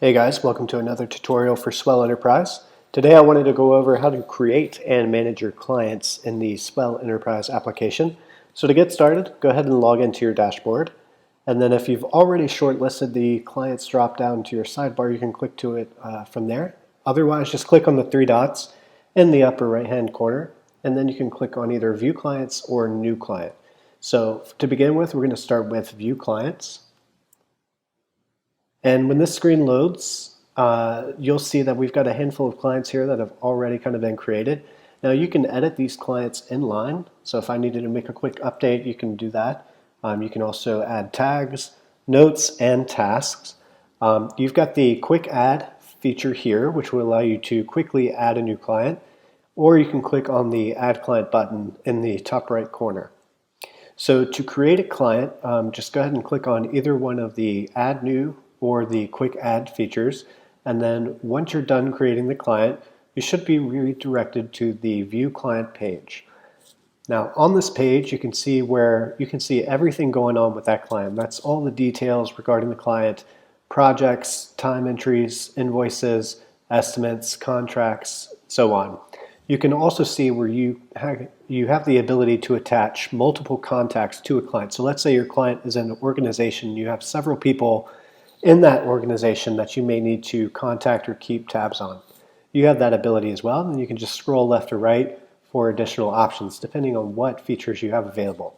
Hey guys, welcome to another tutorial for SWELLEnterprise. Today I wanted to go over how to create and manage your clients in the SWELLEnterprise application. So to get started, go ahead and log into your dashboard. And then if you've already shortlisted the clients drop down to your sidebar, you can click to it from there. Otherwise, just click on the three dots in the upper right hand corner, and then you can click on either View Clients or New Client. So to begin with, we're going to start with View Clients. And when this screen loads, you'll see that we've got a handful of clients here that have already kind of been created. Now you can edit these clients in line. So if I needed to make a quick update, you can do that. You can also add tags, notes, and tasks. You've got the quick add feature here, which will allow you to quickly add a new client, or you can click on the add client button in the top right corner. So to create a client, just go ahead and click on either one of the add new or the quick add features, and then once you're done creating the client, you should be redirected to the view client page. Now on this page you can see everything going on with that client. That's all the details regarding the client: projects, time entries, invoices, estimates, contracts, so on. You can also see where you have the ability to attach multiple contacts to a client. So let's say your client is in an organization, you have several people in that organization that you may need to contact or keep tabs on. You have that ability as well, and you can just scroll left or right for additional options depending on what features you have available.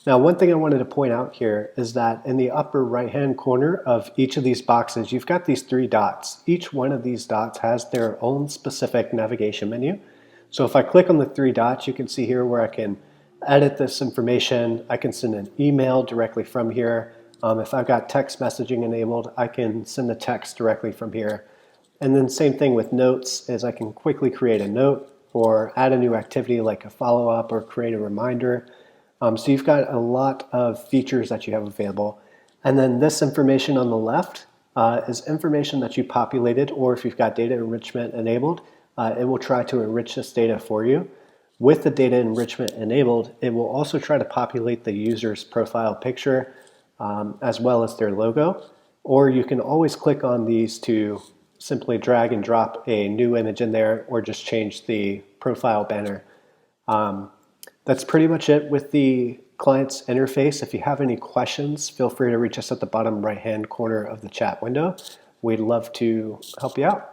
Now, one thing I wanted to point out here is that in the upper right hand corner of each of these boxes, you've got these three dots. Each one of these dots has their own specific navigation menu. So if I click on the three dots, you can see here where I can edit this information. I can send an email directly from here. If I've got text messaging enabled, I can send the text directly from here. And then same thing with notes, is I can quickly create a note or add a new activity like a follow-up or create a reminder. So you've got a lot of features that you have available. And then this information on the left is information that you populated, or if you've got data enrichment enabled, it will try to enrich this data for you. With the data enrichment enabled, it will also try to populate the user's profile picture as well as their logo. Or you can always click on these to simply drag and drop a new image in there, or just change the profile banner. That's pretty much it with the client's interface. If you have any questions, feel free to reach us at the bottom right hand corner of the chat window. We'd love to help you out.